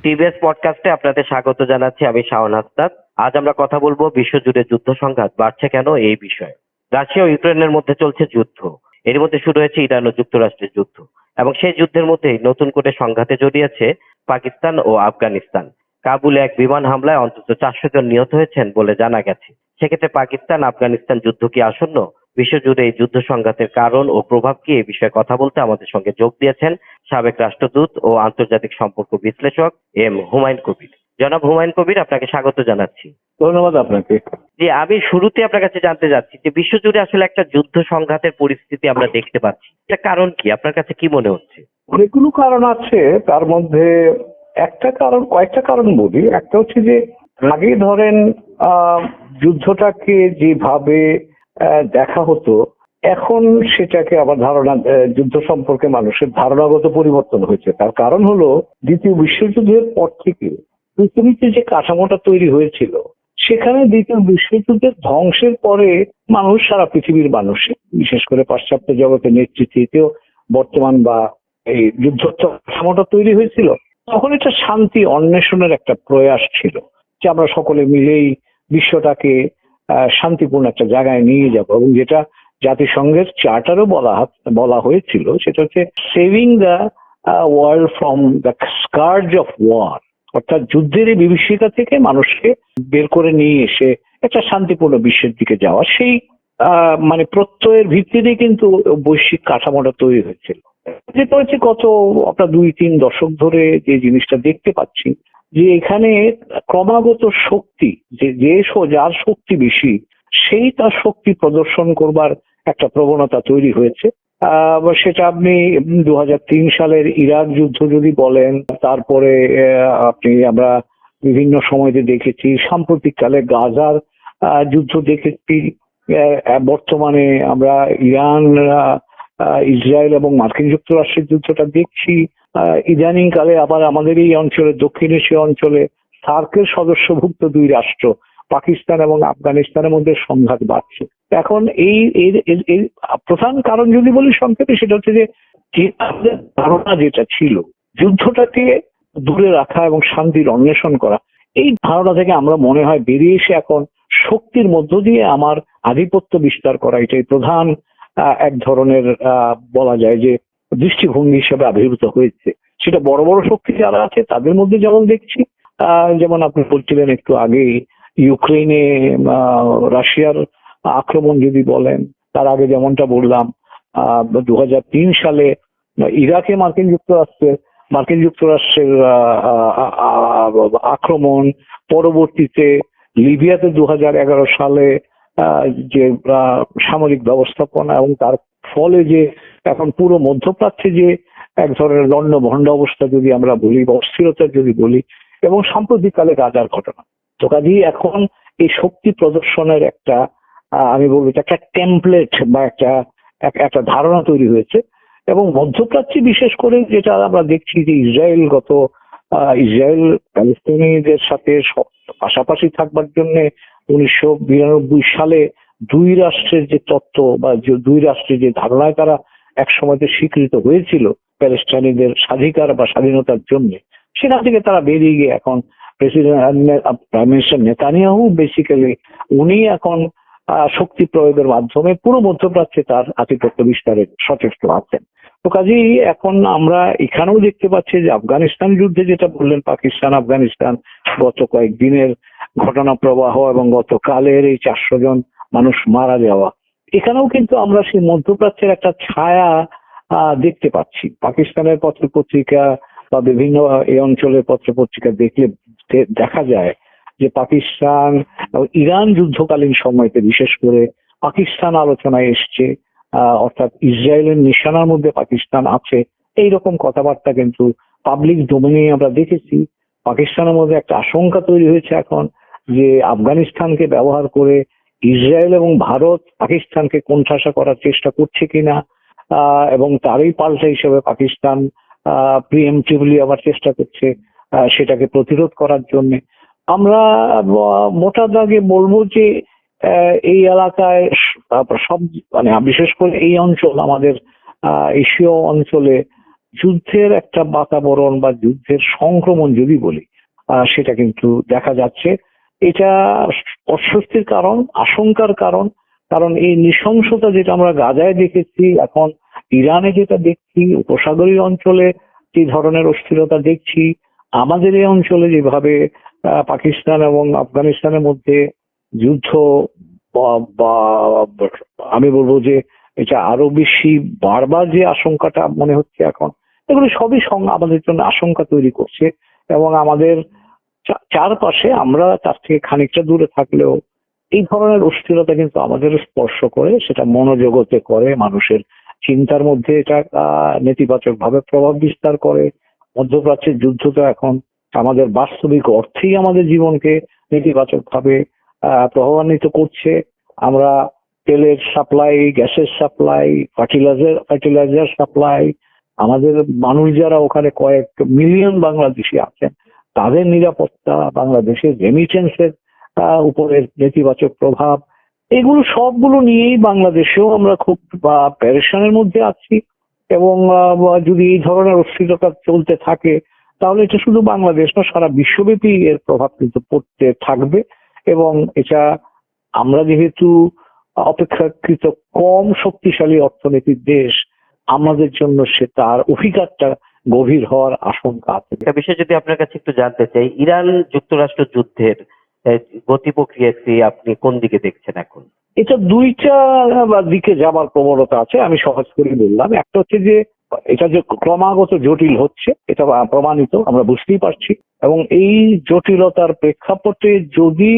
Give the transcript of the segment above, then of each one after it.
TVS পডকাস্টে আপনাদের স্বাগত জানাচ্ছি। আমি শাওন হাসনাত। আজ আমরা কথা বলবো বিশ্বজুড়ে যুদ্ধ সংঘাত বাড়ছে কেন এই বিষয়ে। রাশিয়া ও ইউক্রেনের মধ্যে চলছে যুদ্ধ। এর মধ্যে শুরু হয়েছে ইরান ও যুক্তরাষ্ট্রের যুদ্ধ, এবং সেই যুদ্ধের মধ্যেই নতুন করে সংঘাতে জড়িয়েছে পাকিস্তান ও আফগানিস্তান। কাবুলে এক বিমান হামলায় অন্তত 400 জন নিহত হয়েছেন বলে জানা গেছে। সেক্ষেত্রে পাকিস্তান আফগানিস্তান যুদ্ধ কি আসন্ন? বিশ্বজুড়ে এই যুদ্ধ সংঘাতের কারণ ও প্রভাব কি, এই বিষয়ে কথা বলতে আমাদের সঙ্গে যোগ দিয়েছেন সাবেক রাষ্ট্রদূত ও আন্তর্জাতিক সম্পর্ক বিশ্লেষক এম হুমায়ুন কবির। জনাব হুমায়ুন কবির, আপনাকে স্বাগত জানাচ্ছি। ধন্যবাদ আপনাকে। জি, আমি শুরুতে আপনার কাছে জানতে চাচ্ছি যে বিশ্বজুড়ে আসলে একটা যুদ্ধ সংঘাতের পরিস্থিতি আমরা দেখতে পাচ্ছি, এটা কারণ কি? আপনার কাছে কি মনে হচ্ছে? অনেকগুলো কারণ আছে, তার মধ্যে কয়েকটা কারণ বলি। একটা হচ্ছে যে আগে ধরেন যুদ্ধটাকে যেভাবে দেখা হতো, এখন সেটাকে আবার যুদ্ধ সম্পর্কে মানুষের ধারণাগত পরিবর্তন হয়েছে। তার কারণ হলো দ্বিতীয় বিশ্বযুদ্ধের পর থেকে পৃথিবীতে যে কাঠামোটা তৈরি হয়েছিল, সেখানে দ্বিতীয় বিশ্বযুদ্ধের ধ্বংসের পরে সারা পৃথিবীর মানুষ, বিশেষ করে পাশ্চাত্য জগতের নেতৃত্বেও বর্তমান বা এই যুদ্ধ কাঠামোটা তৈরি হয়েছিল, তখন এটা শান্তি অন্বেষণের একটা প্রয়াস ছিল যে আমরা সকলে মিলেই বিশ্বটাকে শান্তিপূর্ণ একটা জায়গায় নিয়ে যাব, এবং যেটা জাতিসংঘের চার্টারও বলা হয়েছিল, সেটা হচ্ছে saving the world from the scourge of war, অর্থাৎ যুদ্ধের এই বিভীষিকা থেকে মানুষকে বের করে নিয়ে এসে একটা শান্তিপূর্ণ বিশ্বের দিকে যাওয়া, সেই প্রত্যয়ের ভিত্তিতে কিন্তু বৈশ্বিক কাঠামোটা তৈরি হয়েছিল। যেটা হচ্ছে গত আপনার 2-3 দশক ধরে যে জিনিসটা দেখতে পাচ্ছি, যে এখানে ক্রমাগত শক্তি, যার শক্তি বেশি সেই তার শক্তি প্রদর্শন করবার একটা প্রবণতা তৈরি হয়েছে। সেটা আপনি 2003 সালের ইরাক যুদ্ধ যদি বলেন, তারপরে আমরা বিভিন্ন সময়তে দেখেছি, সাম্প্রতিককালে গাজার যুদ্ধ দেখেছি, বর্তমানে আমরা ইরান, ইসরায়েল এবং মার্কিন যুক্তরাষ্ট্রের যুদ্ধটা দেখছি। ইদানিং কালে আবার আমাদের এই অঞ্চলে, দক্ষিণ এশীয় অঞ্চলে সার্কের সদস্যভুক্ত 2 রাষ্ট্র পাকিস্তান এবং আফগানিস্তানের মধ্যে সংঘাত বাড়ছে। এখন এই প্রধান কারণ যদি বলি সংক্ষেপে, সেটা হচ্ছে যে আমাদের ধারণা যেটা ছিল যুদ্ধটাকে দূরে রাখা এবং শান্তির অন্বেষণ করা, এই ধারণা থেকে আমরা মনে হয় বেরিয়ে এসে এখন শক্তির মধ্য দিয়ে আমার আধিপত্য বিস্তার করা, এটাই প্রধান এক ধরনের বলা যায় যে দৃষ্টিভঙ্গি হিসেবে আবির্ভূত হয়েছে। সেটা বড় বড় শক্তি যারা আছে তাদের মধ্যে যেমন দেখছি, যেমন আপনি বলছিলেন একটু আগেই ইউক্রেনে রাশিয়ার আক্রমণ যদি বলেন, তার আগে যেমনটা বললাম 2003 সালে ইরাকে মার্কিন যুক্তরাষ্ট্রের আক্রমণ, পরবর্তীতে লিবিয়াতে 2011 সালে যে সামরিক ব্যবস্থাপনা, এবং তার ফলে যে এখন পুরো মধ্যপ্রাচ্যে যে এক ধরনের লণ্ডভণ্ড অবস্থা যদি আমরা বলি, বা অস্থিরতা যদি বলি, এবং সাম্প্রতিককালে গাজার ঘটনা। তো কাজেই এখন এই শক্তি প্রদর্শনের একটা আমি বলবো একটা টেমপ্লেট বা একটা ধারণা তৈরি হয়েছে। এবং মধ্যপ্রাচ্যে বিশেষ করে যেটা আমরা দেখছি, যে ইসরায়েল প্যালেস্তানিদের সাথে পাশাপাশি থাকবার জন্য 1992 সালে 2 রাষ্ট্রের যে তত্ত্ব বা 2 রাষ্ট্রের যে ধারণায় তারা এক সময়তে স্বীকৃত হয়েছিল প্যালেস্টাইনিদের স্বাধিকার বা স্বাধীনতার জন্য, সেখান থেকে তারা বেরিয়ে গিয়ে এখন প্রাইম মিনিস্টার নেতানিয়াহু বেসিক্যালি উনি এখন শক্তি প্রয়োগের মাধ্যমে পুরো মধ্যপ্রাচ্যে তার আধিপত্য বিস্তারের সচেষ্ট আছেন। তো কাজেই এখন আমরা এখানেও দেখতে পাচ্ছি যে আফগানিস্তান যুদ্ধে যেটা বললেন, পাকিস্তান আফগানিস্তান গত কয়েকদিনের ঘটনা প্রবাহ এবং গতকালের এই 400 জন মানুষ মারা যাওয়া, এখানেও কিন্তু আমরা সেই মধ্যপ্রাচ্যের একটা ছায়া দেখতে পাচ্ছি। পাকিস্তানের পত্রপত্রিকা বা বিভিন্ন এই অঞ্চলের পত্রপত্রিকা দেখলে দেখা যায় যে পাকিস্তান এবং ইরান যুদ্ধকালীন সময়তে বিশেষ করে পাকিস্তান আলোচনায় এসছে, অর্থাৎ ইসরায়েলের নিশানার মধ্যে পাকিস্তান আছে, এইরকম কথাবার্তা কিন্তু পাবলিক ডোমেইনে আমরা দেখেছি। পাকিস্তানের মধ্যে একটা আশঙ্কা তৈরি হয়েছে এখন যে আফগানিস্তানকে ব্যবহার করে ইসরায়েল এবং ভারত পাকিস্তানকে কোণঠাসা করার চেষ্টা করছে কিনা, এবং তারই পাল্টা হিসেবে পাকিস্তান প্রিএমটিভলি আবার চেষ্টা করছে সেটাকে প্রতিরোধ করার জন্য। আমরা মোটা দাগে বলবো যে এই এলাকায় সব বিশেষ করে এই অঞ্চল, আমাদের এশীয় অঞ্চলে যুদ্ধের একটা বাতাবরণ বা যুদ্ধের সংক্রমণ যদি বলি, সেটা কিন্তু দেখা যাচ্ছে। এটা অস্বস্তির কারণ, আশঙ্কার কারণ। কারণ এই নৃশংসতা যেটা আমরা গাজায় দেখেছি, এখন ইরানে যেটা দেখছি, উপসাগরীয় অঞ্চলে যে ধরনের অস্থিরতা দেখছি, আমাদের এই অঞ্চলে যেভাবে পাকিস্তান এবং আফগানিস্তানের মধ্যে যুদ্ধ বা আমি বলবো যে এটা আরো বেশি বারবার যে আশঙ্কাটা মনে হচ্ছে এখন, এগুলো সবই আমাদের জন্য আশঙ্কা তৈরি করছে। এবং আমাদের চারপাশে আমরা তার থেকে খানিকটা দূরে থাকলেও এই ধরনের অস্থিরতা কিন্তু আমাদের স্পর্শ করে, সেটা মনোজগতে করে, মানুষের চিন্তার মধ্যে এটা নেতিবাচক ভাবে প্রভাব বিস্তার করে। মধ্যপ্রাচ্যের যুদ্ধ তো এখন আমাদের বাস্তবিক অর্থেই আমাদের জীবনকে নেতিবাচক ভাবে প্রভাবান্বিত করছে। আমরা তেলের সাপ্লাই, গ্যাসের সাপ্লাই, ফার্টিলাইজার সাপ্লাই, আমাদের মানুষ যারা ওখানে কয়েক মিলিয়ন বাংলাদেশি আছেন তাদের নিরাপত্তা, বাংলাদেশের রেমিটেন্সের উপরে নেতিবাচক প্রভাব, এগুলো সবগুলো নিয়েই বাংলাদেশেও আমরা খুব প্যারেশানের মধ্যে আছি। এবং যদি এই ধরনের অস্থিরতা চলতে থাকে তাহলে এটা শুধু বাংলাদেশ না, সারা বিশ্বব্যাপী এর প্রভাব কিন্তু পড়তে থাকবে। এবং এটা আমরা যেহেতু অপেক্ষাকৃত কম শক্তিশালী অর্থনীতির দেশ, আমাদের জন্য সে তার অভিঘাতটা গভীর হওয়ার আশঙ্কা আছে। একটা বিষয় যদি আপনার কাছে একটু জানতে চাই, ইরান যুক্তরাষ্ট্র যুদ্ধের গতি প্রক্রিয়াকে আপনি কোন দিকে দেখছেন এখন? এটা দুইটা দিকে যাবার প্রবণতা আছে, আমি সহজ করে বললাম। একটা হচ্ছে যে এটা যে ক্রমাগত জটিল হচ্ছে, এটা প্রমাণিত, আমরা বুঝতেই পারছি। এবং এই জটিলতার প্রেক্ষাপটে যদি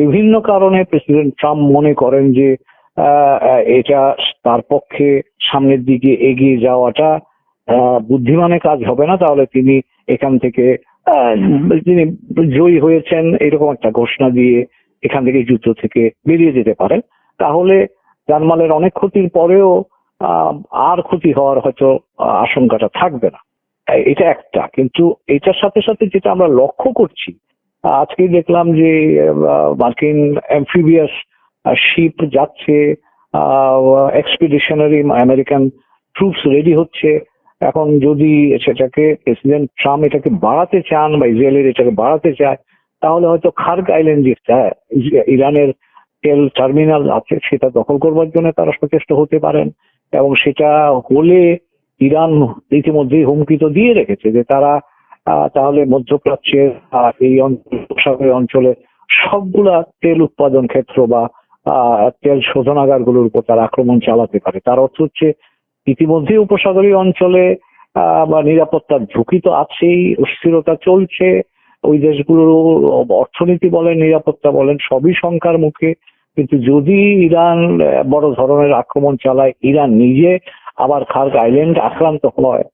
বিভিন্ন কারণে প্রেসিডেন্ট ট্রাম্প মনে করেন যে এটা তার পক্ষে সামনের দিকে এগিয়ে যাওয়াটা বুদ্ধিমানের কাজ হবে না, তাহলে তিনি এখান থেকে তিনি জয়ী হয়েছেন এরকম একটা ঘোষণা দিয়ে এখান থেকে যুদ্ধ থেকে বেরিয়ে যেতে পারেন। তাহলে জানমালের অনেক ক্ষতির পরেও আর ক্ষতি হওয়ার হয়তো আশঙ্কাটা থাকবে না। এটা একটা। কিন্তু এটার সাথে সাথে যেটা আমরা লক্ষ্য করছি, আজকে দেখলাম যে মার্কিন অ্যামফিবিয়াস শিপ যাচ্ছে, এক্সপিডিশনারি আমেরিকান ট্রুপস রেডি হচ্ছে। এখন যদি সেটাকে প্রেসিডেন্ট ট্রাম্প এটাকে বাড়াতে চান বা ইসরায়েলের এটাকে বাড়াতে চায়, তাহলে হয়তো খার্গ আইল্যান্ড যেটা ইরানের তেল টার্মিনাল আছে সেটা দখল করবার জন্য তারা সচেষ্ট হতে পারেন। এবং সেটা হলে ইরান ইতিমধ্যেই হুমকি তো দিয়ে রেখেছে যে তারা তাহলে মধ্যপ্রাচ্যের এই উপসাগরীয় অঞ্চলে সবগুলা তেল উৎপাদন ক্ষেত্র বা তেল শোধনাগার গুলোর উপর তারা আক্রমণ চালাতে পারে। তার অর্থ হচ্ছে ইতিমধ্যেই উপসাগরীয় অঞ্চলে বা নিরাপত্তার ঝুঁকি তো আছেই, অস্থিরতা চলছে, ওই দেশগুলোর অর্থনীতি বলেন, নিরাপত্তা বলেন, সবই শঙ্কার মুখে। কিন্তু যদি ইরান বড় ধরনের আক্রমণ চালায়, ইরান নিজে আবার খার্গ আইল্যান্ড আক্রান্ত হয়,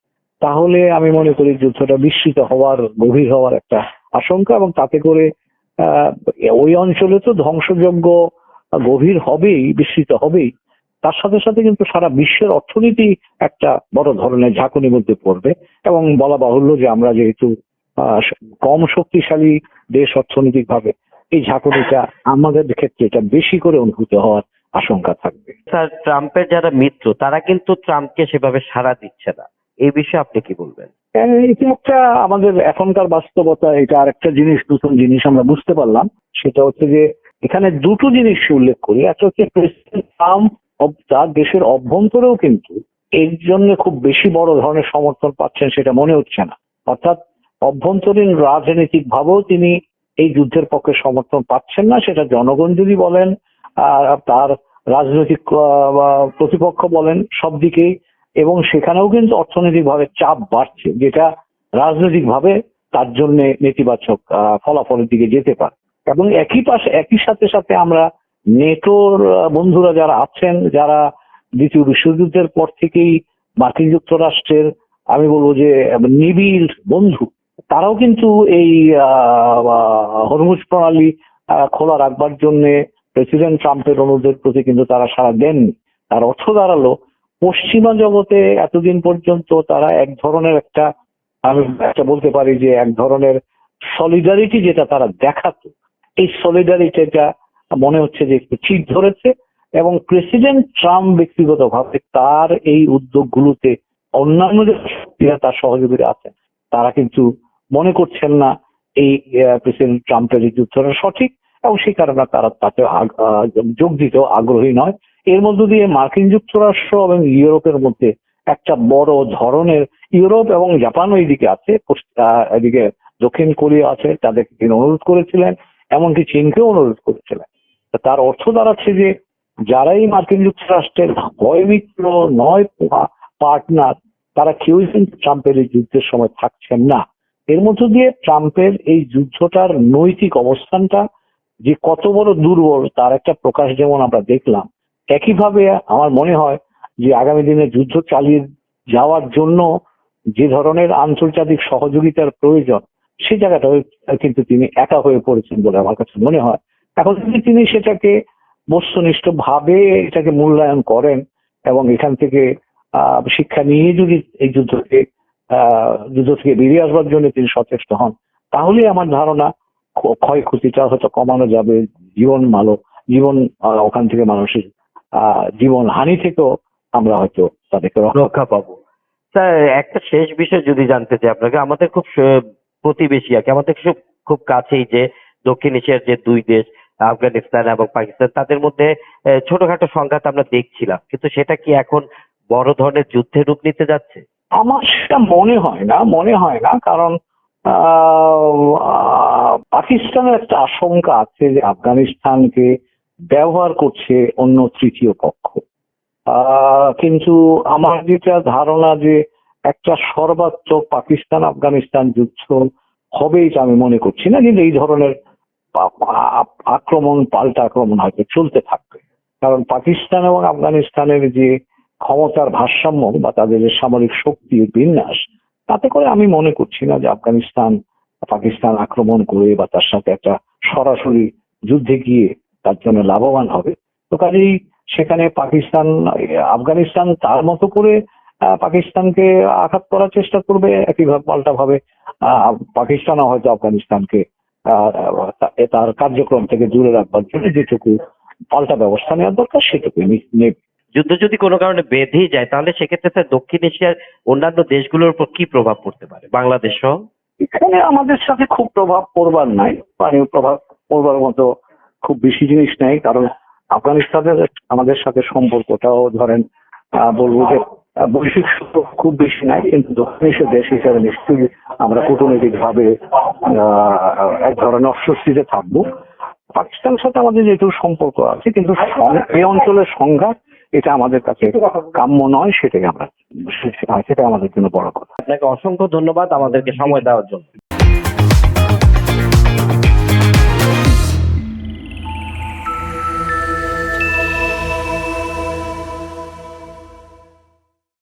তাহলে আমি মনে করি যুদ্ধটা বিস্তৃত হওয়ার, গভীর হওয়ার একটা আশঙ্কা। এবং তাতে করে ওই অঞ্চলে তো ধ্বংসযজ্ঞ গভীর হবেই, বিস্তৃত হবেই, তার সাথে সাথে কিন্তু সারা বিশ্বের অর্থনীতি একটা বড় ধরনের ঝাঁকুনির মধ্যে পড়বে। এবং বলা বাহুল্য যে আমরা যেহেতু কম শক্তিশালী দেশ অর্থনৈতিক ভাবে, এই ঝাঁকুনিটা আমাদের ক্ষেত্রে এটা বেশি করে অনুভূত হওয়ার আশঙ্কা থাকবে। স্যার, ট্রাম্পের যারা মিত্র তারা কিন্তু ট্রাম্পকে সেভাবে সাড়া দিচ্ছে না, এই বিষয়ে আপনি কি বলবেন? এটা একটা আমাদের এখনকার বাস্তবতা। এটা আরেকটা জিনিস, নতুন জিনিস আমরা বুঝতে পারলাম, সেটা হচ্ছে যে এখানে দুটো জিনিস উল্লেখ করি। একটা হচ্ছে প্রেসিডেন্ট ট্রাম্প তার দেশের অভ্যন্তরেও কিন্তু এর জন্য খুব বেশি বড় ধরনের সমর্থন পাচ্ছেন সেটা মনে হচ্ছে না। অর্থাৎ অভ্যন্তরীণ রাজনৈতিক ভাবেও তিনি এই যুদ্ধের পক্ষে সমর্থন পাচ্ছেন না, সেটা জনগণ যদি বলেন, তার রাজনৈতিক প্রতিপক্ষ বলেন, সব দিকেই। এবং সেখানেও কিন্তু অর্থনৈতিক ভাবে চাপ বাড়ছে, যেটা রাজনৈতিক ভাবে তার জন্য নেতিবাচক ফলাফলের দিকে যেতে পারে। এবং একই সাথে সাথে আমরা নেটোর বন্ধুরা যারা আছেন, যারা দ্বিতীয় বিশ্বযুদ্ধের পর থেকেই মার্কিন যুক্তরাষ্ট্রের আমি বলবো যে নিবিড় বন্ধু, তারাও কিন্তু এই হরমুজ প্রণালী খোলা রাখবার জন্য প্রেসিডেন্ট ট্রাম্পের অনুরোধের প্রতি কিন্তু তারা সাড়া দেননি। তার অর্থ দাঁড়ালো পশ্চিমা জগতে এতদিন পর্যন্ত তারা এক ধরনের আমি বলতে পারি যে এক ধরনের সলিডারিটি যেটা তারা দেখাতো, এই সলিডারিটিটা মনে হচ্ছে যে একটু চিট ধরেছে। এবং প্রেসিডেন্ট ট্রাম্প ব্যক্তিগতভাবে তার এই উদ্যোগগুলোতে অন্যান্য যে শক্তিরা তার সহযোগীরা আছেন তারা কিন্তু মনে করছেন না এই প্রেসিডেন্ট ট্রাম্পের এই যুদ্ধটা সঠিক, এবং সেই কারণে তারা তাতে যোগ দিতেও আগ্রহী নয়। এর মধ্য দিয়ে মার্কিন যুক্তরাষ্ট্র এবং ইউরোপের মধ্যে একটা বড় ধরনের, ইউরোপ এবং জাপানও এইদিকে আছে, এদিকে দক্ষিণ কোরিয়া আছে, তাদেরকে তিনি অনুরোধ করেছিলেন, এমনকি চীনকেও অনুরোধ করেছিলেন। তার অর্থ দাঁড়াচ্ছে যে যারাই মার্কিন যুক্তরাষ্ট্রের হয় মিত্র নয় পার্টনার, তারা কেউই কিন্তু ট্রাম্পের এই যুদ্ধের সময় থাকছেন না। এর মধ্য দিয়ে ট্রাম্পের এই যুদ্ধটার নৈতিক অবস্থানটা যে কত বড় দুর্বল তার একটা প্রকাশ যেমন আমরা দেখলাম, একইভাবে আমার মনে হয় যে আগামী দিনে যুদ্ধ চালিয়ে যাওয়ার জন্য যে ধরনের আন্তর্জাতিক সহযোগিতার প্রয়োজন, সেই জায়গাটা কিন্তু তিনি একা হয়ে পড়েছেন বলে আমার কাছে মনে হয়। এখন যদি তিনি সেটাকে বস্তুনিষ্ঠ ভাবে এটাকে মূল্যায়ন করেন এবং এখান থেকে শিক্ষা নিয়ে যদি এই যুদ্ধ থেকে বেরিয়ে আসবার জন্য তিনি সচেষ্ট হন, তাহলে আমার ধারণা ক্ষয়ক্ষতিটা হয়তো কমানো যাবে, জীবন ওখান থেকে মানুষের জীবন হানি থেকেও আমরা হয়তো তাদেরকে রক্ষা পাবো। স্যার, একটা শেষ বিষয় যদি জানতে চাই আপনাকে, আমাদের খুব প্রতিবেশী আর কি, আমাদের খুব কাছেই যে দক্ষিণ এশিয়ার যে দুই দেশ আফগানিস্তান এবং পাকিস্তান, তাদের মধ্যে ছোটখাটো সংঘাত আমরা দেখছিলাম, কিন্তু সেটা কি এখন বড় ধরনের যুদ্ধের রূপ নিতে যাচ্ছে? আমার সেটা মনে হয় না, কারণ পাকিস্তানের একটা আশঙ্কা আছে যে আফগানিস্তানকে ব্যবহার করছে অন্য তৃতীয় পক্ষ। কিন্তু আমার যেটা ধারণা যে একটা সর্বাত্মক পাকিস্তান আফগানিস্তান যুদ্ধ হবে এটা আমি মনে করছি না, কিন্তু এই ধরনের পাল্টা আক্রমণ হয়তো চলতে থাকবে। কারণ পাকিস্তান এবং আফগানিস্তানের যে ক্ষমতার ভারসাম্য বা তাদের যে সামরিক শক্তির বিন্যাস, তাতে করে আমি মনে করছি না যে পাকিস্তান আক্রমণ করে বা তার সাথে একটা সরাসরি যুদ্ধে গিয়ে তার জন্য লাভবান হবে। তো কাজেই সেখানে আফগানিস্তান তার মতো করে পাকিস্তানকে আঘাত করার চেষ্টা করবে, একইভাবে পাল্টাভাবে পাকিস্তানও হয়তো আফগানিস্তানকে তার কার্যক্রম থেকে দূরে রাখবার জন্য যেটুকু পাল্টা ব্যবস্থা নেওয়ার দরকার সেটুকু নেবে। যুদ্ধ যদি কোনো কারণে বেঁধেই যায়, তাহলে সেক্ষেত্রে স্যার দক্ষিণ এশিয়ার অন্যান্য দেশগুলোর উপর কি প্রভাব পড়তে পারে, বাংলাদেশ সহ? এখানে আমাদের সাথে খুব প্রভাব পড়বার নাই, প্রভাব পড়বার মতো খুব বেশি জিনিস নাই, কারণ আফগানিস্তানের আমাদের সাথে সম্পর্কটাও ধরেন বলবো যে বৈশ্বিক খুব বেশি নাই, কিন্তু দক্ষিণ এশিয়ার দেশ হিসাবে নিশ্চয়ই আমরা কূটনৈতিক ভাবে এক ধরনের অস্বস্তিতে থাকবো। পাকিস্তানের সাথে আমাদের যেহেতু সম্পর্ক আছে, কিন্তু এই অঞ্চলের সংঘাত এটা আমাদের কাছে কাম্য নয়, সেটা আমাদের জন্য বড় কথা। আপনাকে অসংখ্য ধন্যবাদ আমাদেরকে সময় দেওয়ার জন্য।